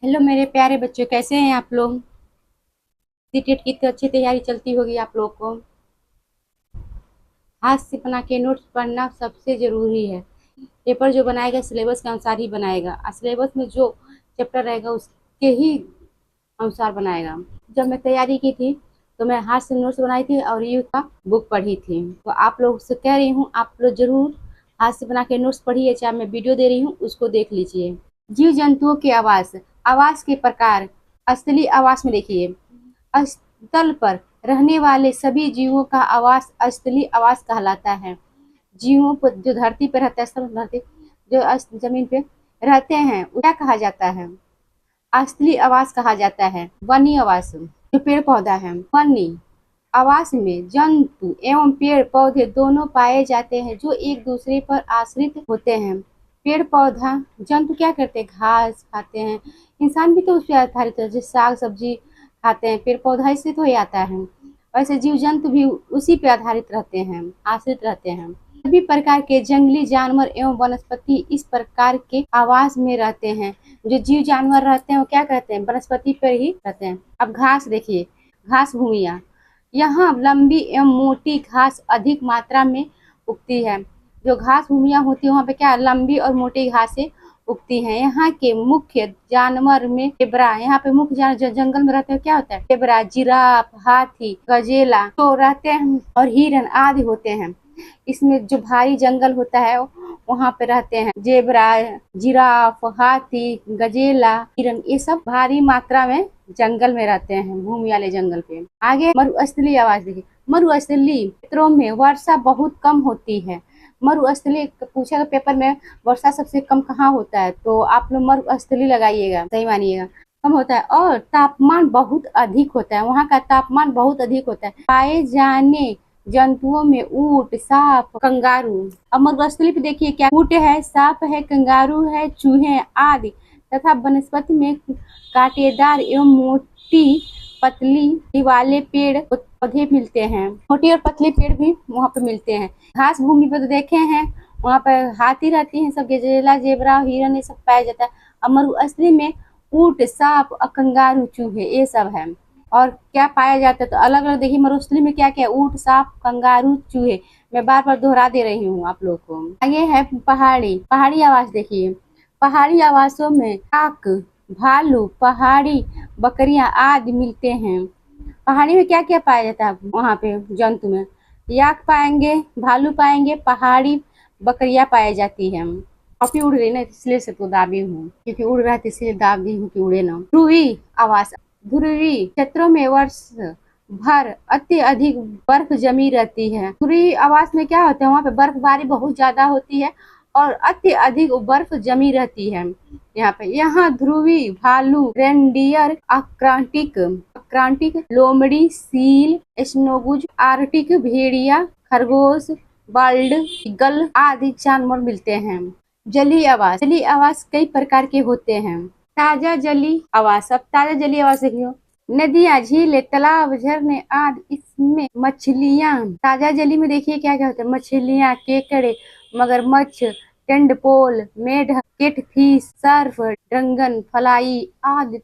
Hello मेरे प्यारे बच्चों, कैसे हैं आप लोग। सीटेट की तो अच्छी तैयारी चलती होगी आप लोग को। हाथ से बना के नोट्स पढ़ना सबसे ज़रूरी है। पेपर जो बनाएगा सिलेबस के अनुसार ही बनाएगा और सिलेबस में जो चैप्टर रहेगा उसके ही अनुसार बनाएगा। जब मैं तैयारी की थी तो मैं हाथ से नोट्स बनाई थी और यू का बुक पढ़ी थी। तो आप लोग से कह रही हूँ, आप लोग जरूर हाथ से बना के नोट्स पढ़िए, चाहे मैं वीडियो दे रही हूँ उसको देख लीजिए। जीव जंतुओं की आवाज़, आवाज़ के प्रकार। असली आवाज़ में देखिए, स्थल पर रहने वाले सभी जीवों का आवास स्थलीय आवास कहलाता है। जीवों पर जो धरती पर रहता है, सब धरती जो जमीन पे रहते हैं क्या कहा जाता है, स्थलीय आवास कहा जाता है। वन्य आवास जो पेड़ पौधा है, वन्य आवास में जंतु एवं पेड़ पौधे दोनों पाए जाते हैं जो एक दूसरे पर आश्रित होते हैं। पेड़ पौधा जंतु क्या करते हैं, घास खाते हैं। इंसान भी तो उस पर आधारित है, जैसे साग सब्जी खाते हैं, पेड़ पौधा इससे तो ही आता है। वैसे जीव जंतु भी उसी पे आधारित रहते हैं, आश्रित रहते हैं। सभी प्रकार के जंगली जानवर एवं वनस्पति इस प्रकार के आवास में रहते हैं। जो जीव जानवर रहते हैं वो क्या करते हैं, वनस्पति पर ही रहते हैं। अब घास देखिए, घास भूमियाँ, यहाँ लंबी एवं मोटी घास अधिक मात्रा में उगती है। जो घास भूमियाँ होती है वहाँ पे क्या लंबी और मोटी घासें उगती हैं। यहाँ के मुख्य जानवर में जेबरा, यहाँ पे मुख्य जानवर जो जंगल में रहते हैं क्या होता है, जेबरा, जिराफ, हाथी, गजेला तो रहते हैं और हिरन आदि होते हैं। इसमें जो भारी जंगल होता है वहाँ पे रहते हैं जेबरा, जिराफ, हाथी, गजेला, हिरन, ये सब भारी मात्रा में जंगल में रहते हैं, भूमि वाले जंगल पे। आगे मरुस्थलीय आवाज देखिए, मरुस्थलीय क्षेत्रों में वर्षा बहुत कम होती है। मरुस्थलीय पूछेगा पेपर में वर्षा सबसे कम कहाँ होता है, तो आप लोग मरुस्थलीय लगाइएगा, सही मानिएगा। कम होता है और तापमान बहुत अधिक होता है, वहाँ का तापमान बहुत अधिक होता है। पाए जाने जंतुओं में ऊंट, सांप, कंगारू। अब मरुस्थलीय पे देखिए क्या, ऊंट है, सांप है, कंगारू है, चूहे आदि तथा वनस्पति में कांटेदार एवं मोटी पतली वाले पेड़ पौधे मिलते हैं। मोटी और पतली पेड़ भी वहाँ पे मिलते हैं। घास भूमि पे तो देखे हैं, वहाँ पर हाथी रहती हैं, सब गजेला, जेबरा, हिरन ये सब पाया जाता है। और मरुस्थलीय में ऊंट, सांप, कंगारू, चूहे ये सब है। और क्या पाया जाता है तो अलग अलग देखिए, मरुस्थलीय में क्या क्या, ऊंट, सांप, कंगारू, चूहे। मैं बार बार दोहरा दे रही हूँ आप लोग को। आगे है पहाड़ी, पहाड़ी आवास देखिए। पहाड़ी आवासों में काक, भालू, पहाड़ी बकरियां आदि मिलते हैं। पहाड़ी में क्या क्या पाया जाता है वहाँ पे जंतु में, याक पाएंगे, भालू पाएंगे, पहाड़ी बकरियां पाई जाती है। काफी उड़ रही ना इसलिए से तो दाबी हूँ, क्योंकि उड़ रहा था इसलिए दाब दी हूँ कि उड़े ना। ध्रुवी आवास, ध्रुवी क्षेत्रों में वर्ष भर अत्यधिक बर्फ जमी रहती है। ध्रुवी आवास में क्या होता है, वहाँ पे बर्फबारी बहुत ज्यादा होती है और अत्यधिक बर्फ जमी रहती है। यहाँ पे यहाँ ध्रुवी भालू, रेनडियर, आक्रांतिक आक्रांतिक, लोमड़ी, सील, स्नोबुज, आर्टिक भेड़िया, खरगोश, बर्ड ईगल आदि जानवर मिलते हैं। जलीय आवास, जलीय आवास कई प्रकार के होते हैं। ताजा जलीय आवास, अब ताजा जलीय आवास देखियो, नदियाँ, झीलें, तालाब, झरने आदि, इसमें मछलियाँ। ताजा जली में देखिए क्या क्या होता है, मछलियाँ, केकड़े, मगरमच्छ, टेंडपोल, मेढक, केटफिश, सर्फ, ड्रैगन फ्लाई आदि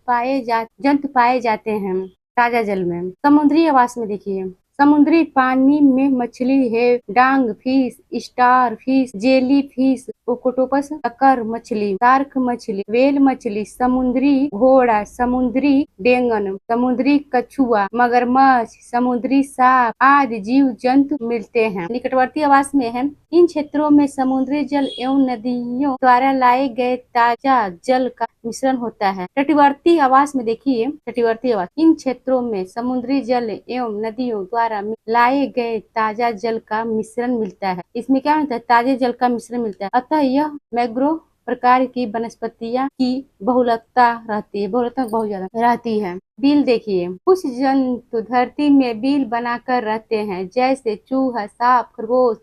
जंतु पाए जाते हैं ताजा जल में। समुद्री आवास में देखिए, समुद्री पानी में मछली है, डांग fish, star fish, jelly fish, octopus, टकर मछली, शार्क मछली, वेल मछली, समुद्री घोड़ा, समुद्री डेंगन, समुद्री कछुआ, मगरमच्छ, समुद्री सांप आदि जीव जंतु मिलते हैं। निकटवर्ती आवास में है, इन क्षेत्रों में समुद्री जल एवं नदियों द्वारा लाए गए ताजा जल का मिश्रण होता है। तटवर्ती आवास में देखिए, तटवर्ती आवास, इन क्षेत्रों में समुद्री जल एवं नदियों द्वारा लाए गए ताजा जल का मिश्रण मिलता है। इसमें क्या होता है, ताजे जल का मिश्रण मिलता है, अतः यह मैंग्रोव प्रकार की वनस्पतियां की बहुलकता रहती है, बहुलकता बहुत ज्यादा रहती है। बिल देखिए, कुछ जंतु धरती में बिल बनाकर रहते हैं, जैसे चूहा, सांप, खरगोश,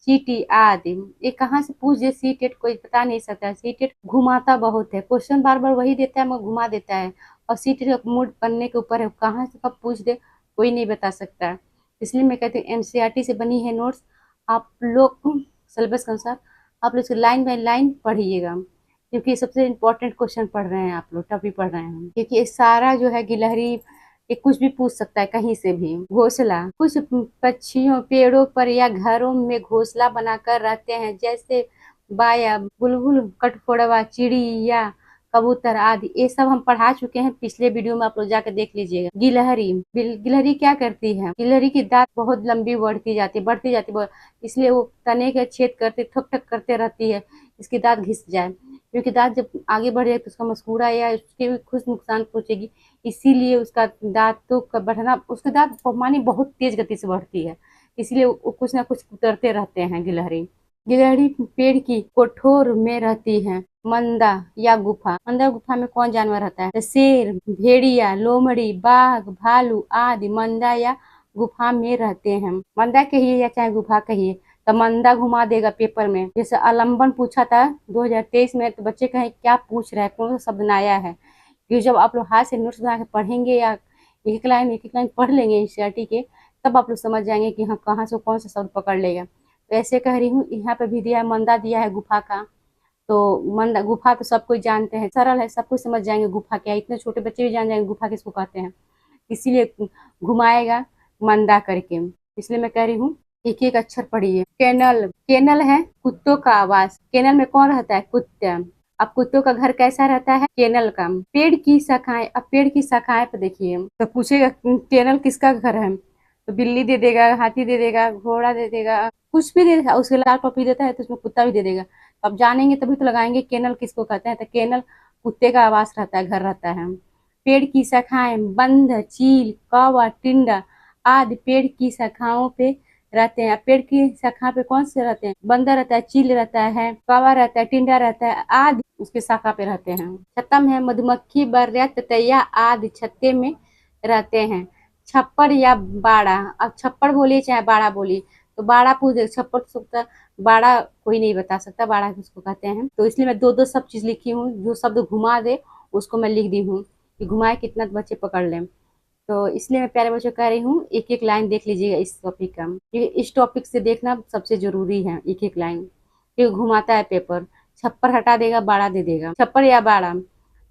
चींटी आदि। ये कहाँ से पूछ दे सीटेट कोई बता नहीं सकता, सीटेट घुमाता बहुत है, क्वेश्चन बार बार वही देता है मगर घुमा देता है। और सीटेट का मूड बनने के ऊपर है, कहाँ से कब पूछ दे कोई नहीं बता सकता। इसलिए मैं कहती हूँ एनसीईआरटी से बनी है नोट्स, आप लोग सिलेबस के अनुसार आप लोग लाइन बाय लाइन पढ़िएगा। क्योंकि सबसे इम्पोर्टेंट क्वेश्चन पढ़ रहे हैं आप लोग, टॉपिक पढ़ रहे हैं, क्योंकि ये सारा जो है गिलहरी ये कुछ भी पूछ सकता है कहीं से भी। घोंसला, कुछ पक्षियों पेड़ों पर या घरों में घोंसला बनाकर रहते हैं, जैसे बाया, बुलबुल, कठफोड़वा, चिड़ी या कबूतर आदि। ये सब हम पढ़ा चुके हैं पिछले वीडियो में, आप लोग जाकर देख लीजिएगा। गिलहरी, गिलहरी क्या करती है? गिलहरी की दांत बहुत लंबी बढ़ती जाती, इसलिए वो तने के छेद करते ठक ठक करते रहती है, इसकी दांत घिस जाए, क्योंकि दांत जब आगे बढ़ जाए तो उसका मसूड़ा या उसके भी कुछ नुकसान पहुंचेगी, इसीलिए उसका दांतों का बढ़ना, उसके दांत मानी बहुत तेज गति से बढ़ती है, इसलिए वो कुछ ना कुछ उतरते रहते हैं गिलहरी। गिलहरी पेड़ की कोठोर में रहती है। मंदा या गुफा, मंदा गुफा में कौन जानवर रहता है? तो शेर, भेड़िया, लोमड़ी, बाघ, भालू आदि मंदा या गुफा में रहते हैं। मंदा कहिए या चाहे गुफा कहिए, तो मंदा घुमा देगा पेपर में। जैसे अवलंबन पूछा था 2023 में, तो बच्चे कहें क्या पूछ रहा है, कौन सा शब्द नया है, क्योंकि जब आप लोग हाथ से नोट्स बना के पढ़ेंगे या एक एक लाइन पढ़ लेंगे एनसीईआरटी के, तब आप लोग समझ जाएंगे कि हाँ कहाँ से कौन सा शब्द पकड़ लेगा। तो ऐसे कह रही हूँ, यहाँ पे भी दिया है मंदा, दिया है गुफा का, तो मंदा गुफा तो सब कोई जानते हैं, सरल है, सब कुछ समझ जाएंगे गुफा क्या है, इतने छोटे बच्चे भी जान जाएंगे गुफा किसको कहते हैं, इसीलिए घुमाएगा मंदा करके। इसलिए मैं कह रही हूँ एक एक अक्षर पढ़िए। केनल, केनल है कुत्तों का आवास। केनल में कौन रहता है? कुत्ता। अब कुत्तों का घर कैसा रहता है? केनल का। पेड़ की शाखाएं, अब पेड़ की शाखाएं पे देखिए, तो पूछेगा केनल किसका घर है, तो बिल्ली दे देगा, हाथी दे देगा, घोड़ा दे देगा, कुछ भी दे देगा, उसके लाल टोपी देता है तो उसमें कुत्ता भी दे देगा। तो अब जानेंगे तभी तो लगाएंगे केनल किसको कहते हैं, तो केनल कुत्ते का आवास रहता है, घर रहता है। पेड़ की शाखाएं बंध, चील, कौवा, टिंडा आदि पेड़ की शाखाओं पे रहते हैं। पेड़ की शाखा पे कौन से रहते हैं? बंदर रहता है, चील रहता है, कौवा रहता है, टिंडा रहता है आदि उसके शाखा पे रहते हैं। छत्तम है मधुमक्खी, बर्या, ततैया आदि छत्ते में रहते हैं। छप्पर या बाड़ा, अब छप्पर बोलिए चाहे बाड़ा बोलिए, तो बाड़ा पूछ दे, छप्पर तो सकता, बाड़ा कोई नहीं बता सकता बाड़ा किसको कहते हैं, तो इसलिए मैं दो दो सब चीज लिखी हूँ, जो शब्द घुमा दे उसको मैं लिख दी हूँ कि घुमाए कितना बच्चे पकड़ लें। तो इसलिए मैं प्यारे बच्चों कह रही हूँ एक एक लाइन देख लीजिएगा इस टॉपिक का, क्योंकि इस टॉपिक से देखना सबसे जरूरी है, एक एक लाइन, क्योंकि घुमाता है पेपर। छप्पर हटा देगा, बाड़ा दे देगा। छप्पर या बाड़ा,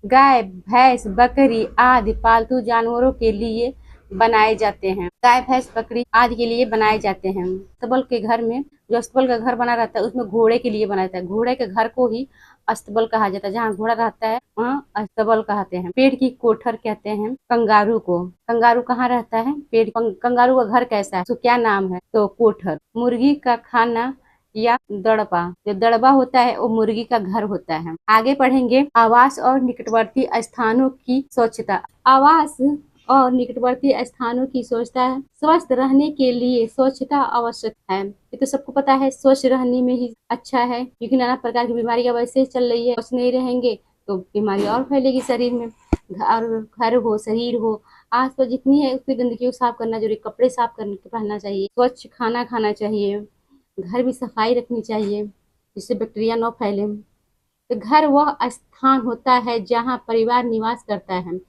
गाय, भैंस, बकरी आदि पालतू जानवरों के लिए बनाए जाते हैं। गाय, भैंस, बकरी आदि के लिए बनाए जाते हैं। अस्तबल के घर में, जो अस्तबल का घर बना रहता है उसमें घोड़े के लिए बना रहता है, घोड़े के घर को ही अस्तबल कहा जाता है, जहाँ घोड़ा रहता है वहाँ अस्तबल कहते हैं। पेड़ की कोठर कहते हैं कंगारू को। कंगारू कहाँ रहता है? पेड़। कंगारू का घर कैसा है, तो क्या नाम है? तो कोठर। मुर्गी का खाना या दड़बा, जो दड़बा होता है वो मुर्गी का घर होता है। आगे पढ़ेंगे आवास और निकटवर्ती स्थानों की स्वच्छता। आवास और निकटवर्ती स्थानों की स्वच्छता, स्वस्थ रहने के लिए स्वच्छता आवश्यक है। ये तो सबको पता है, स्वच्छ रहने में ही अच्छा है, क्योंकि नाना प्रकार की बीमारियां वैसे ही चल रही है, स्वच्छ नहीं रहेंगे तो बीमारी और फैलेगी शरीर में। घर हो, शरीर हो, आस पास जितनी है उतनी गंदगी को साफ करना जरूरी, कपड़े साफ करके पहनना चाहिए, स्वच्छ खाना खाना चाहिए, घर भी सफाई रखनी चाहिए जिससे बैक्टीरिया न फैले। तो घर वह स्थान होता है जहाँ परिवार निवास करता है।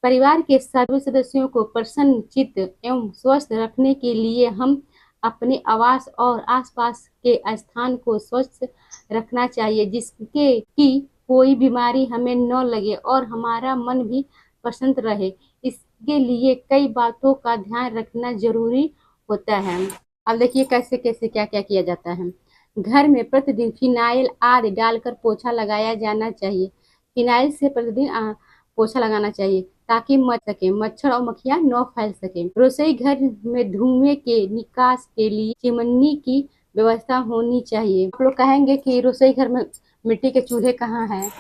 परिवार के सभी सदस्यों को प्रसन्न चित्त एवं स्वस्थ रखने के लिए हम अपने आवास और आसपास के स्थान को स्वच्छ रखना चाहिए, जिसके कि कोई बीमारी हमें न लगे और हमारा मन भी प्रसन्न रहे। इसके लिए कई बातों का ध्यान रखना जरूरी होता है। अब देखिए कैसे कैसे क्या क्या किया जाता है। घर में प्रतिदिन फिनाइल आदि डालकर पोछा लगाया जाना चाहिए। फिनाइल से प्रतिदिन पोछा लगाना चाहिए ताकि मच्छर और मक्खियां न फैल सके। रसोई घर में धुएं के निकास के लिए चिमनी की व्यवस्था होनी चाहिए। आप लोग कहेंगे कि रसोई घर में मिट्टी के चूल्हे कहाँ हैं,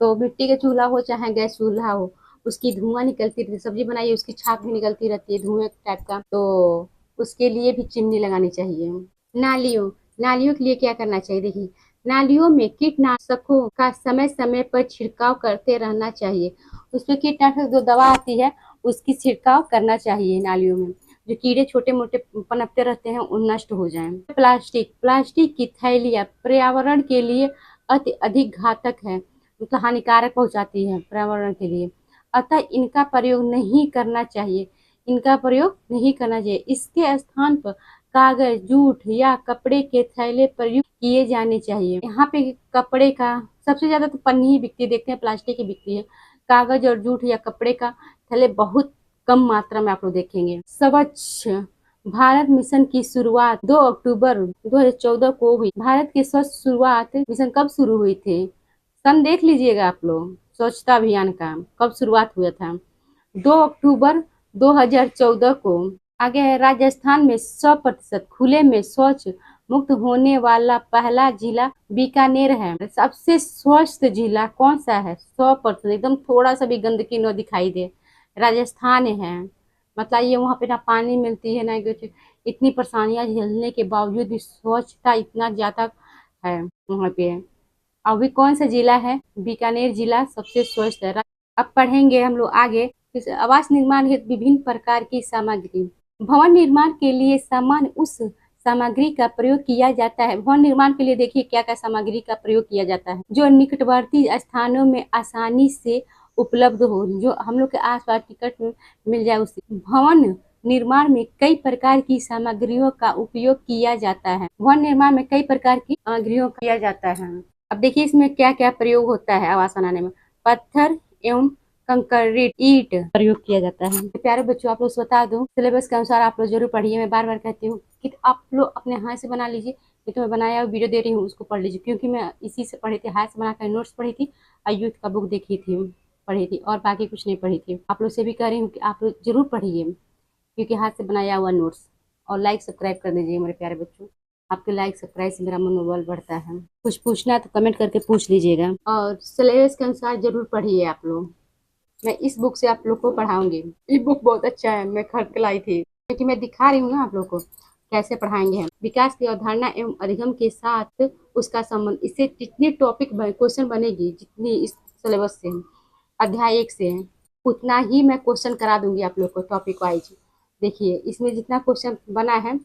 तो मिट्टी के चूल्हा हो चाहे गैस चूल्हा हो, उसकी धुआं निकलती रहती है, सब्जी बनाइए उसकी छाप भी निकलती रहती है धुएं टाइप का, तो उसके लिए भी चिमनी लगानी चाहिए। नालियों, नालियों के लिए क्या करना चाहिए? देखिए, नालियों में कीटनाशकों का समय समय पर छिड़काव करते रहना चाहिए। उसमें कीटनाशक जो दवा आती है उसकी छिड़काव करना चाहिए नालियों में, जो कीड़े छोटे मोटे पनपते रहते हैं वो नष्ट हो जाएं। प्लास्टिक, प्लास्टिक की थैलियाँ पर्यावरण के लिए अति अधिक घातक है, मतलब हानिकारक पहुंचाती है पर्यावरण के लिए, अतः इनका प्रयोग नहीं करना चाहिए, इनका प्रयोग नहीं करना चाहिए। इसके स्थान पर कागज, जूट या कपड़े के थैले प्रयुक्त किए जाने चाहिए। यहाँ पे कपड़े का सबसे ज्यादा तो पन्नी ही बिकती है, देखते हैं प्लास्टिक की बिकती है। कागज और जूट या कपड़े का थैले बहुत कम मात्रा में आप लोग देखेंगे। स्वच्छ भारत मिशन की शुरुआत 2 अक्टूबर 2014 को हुई। भारत की स्वच्छ शुरुआत मिशन कब शुरू हुई थी? सन देख लीजिएगा आप लोग, स्वच्छता अभियान का कब शुरुआत हुआ था? 2 अक्टूबर 2014 को। आगे है, राजस्थान में 100% खुले में शौच मुक्त होने वाला पहला जिला बीकानेर है। सबसे स्वच्छ जिला कौन सा है? 100% एकदम थोड़ा सा भी गंदगी न दिखाई दे, राजस्थान है। मतलब ये वहाँ पे ना पानी मिलती है ना कुछ, इतनी परेशानियां झेलने के बावजूद भी स्वच्छता इतना ज्यादा है वहाँ पे। अभी कौन सा जिला है? बीकानेर जिला सबसे स्वच्छ है। अब पढ़ेंगे हम लोग आगे। आवास निर्माण हेतु विभिन्न प्रकार की सामग्री। भवन निर्माण के लिए सामान्य उस सामग्री का प्रयोग किया जाता है। भवन निर्माण के लिए देखिए क्या क्या सामग्री का प्रयोग किया जाता है, जो निकटवर्ती स्थानों में आसानी से उपलब्ध हो, जो हम लोग के आसपास टिकट में मिल जाए उसे। भवन निर्माण में कई प्रकार की सामग्रियों का उपयोग किया जाता है। भवन निर्माण में कई प्रकार की सामग्रियों का किया जाता है। अब देखिए इसमें क्या क्या प्रयोग होता है आवास बनाने में। पत्थर एवं कंक्रीट ईंट प्रयोग किया जाता है। प्यारे बच्चों, आप लोग बता दूं, सिलेबस के अनुसार आप लोग जरूर पढ़िए। मैं बार बार कहती हूँ कि आप लोग अपने हाथ से बना लीजिए। ये तो मैं बनाया वीडियो दे रही हूँ, उसको पढ़ लीजिए, क्योंकि मैं इसी से पढ़ी थी, हाथ से बनाकर नोट्स पढ़ी थी और यूथ का बुक देखी थी, पढ़ी थी, और बाकी कुछ नहीं पढ़ी थी। आप लोग से भी कह रही हूँ कि आप लोग जरूर पढ़िए, क्योंकि हाथ से बनाया हुआ नोट्स। और लाइक सब्सक्राइब कर दीजिए मेरे प्यारे बच्चों। आपके लाइक सब्सक्राइब से मेरा मनोबल बढ़ता है। कुछ पूछना है तो कमेंट करके पूछ लीजिएगा, और सिलेबस के अनुसार जरूर पढ़िए आप लोग। मैं इस बुक से आप लोग को पढ़ाऊंगी। ये बुक बहुत अच्छा है, मैं खरीद के लाई थी, क्योंकि मैं दिखा रही हूँ ना आप लोग को कैसे पढ़ाएंगे हम। विकास की अवधारणा एवं अधिगम के साथ उसका संबंध। इससे जितने टॉपिक क्वेश्चन बनेगी, जितनी इस सिलेबस से अध्याय 1 से है, उतना ही मैं क्वेश्चन करा दूंगी आप लोग को टॉपिक वाइज। देखिए इसमें जितना क्वेश्चन बना है,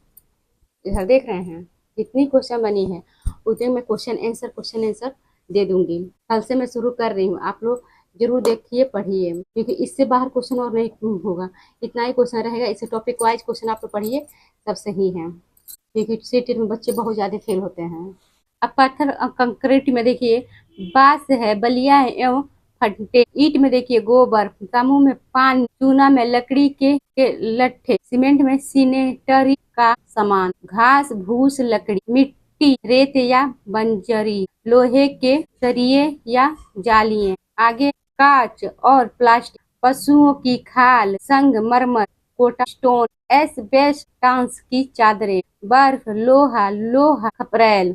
इधर देख रहे हैं, जितनी क्वेश्चन बनी है उतने मैं क्वेश्चन आंसर दे दूंगी। कल से मैं शुरू कर रही हूँ, आप लोग जरूर देखिए पढ़िए, क्योंकि इससे बाहर क्वेश्चन और नहीं होगा, इतना ही क्वेश्चन रहेगा। इससे टॉपिक वाइज क्वेश्चन आप लोग पढ़िए, सब सही है, क्योंकि सीटी में बच्चे बहुत ज्यादा फेल होते हैं। अब पत्थर कंक्रीट में देखिए, बांस है, बलिया है एवं फट्टे। ईंट में देखिए गोबर, तांबू में पानी, चूना में लकड़ी के लट्ठे, सीमेंट में सीनेटरी का सामान, घास भूस लकड़ी, मिट्टी रेत या बंजरी, लोहे के सरिये या जालियां। आगे कांच और प्लास्टिक, पशुओं की खाल, संगमरमर, कोटा स्टोन, एस्बेस्टॉस की चादरें, बर्फ, लोहा खपरेल।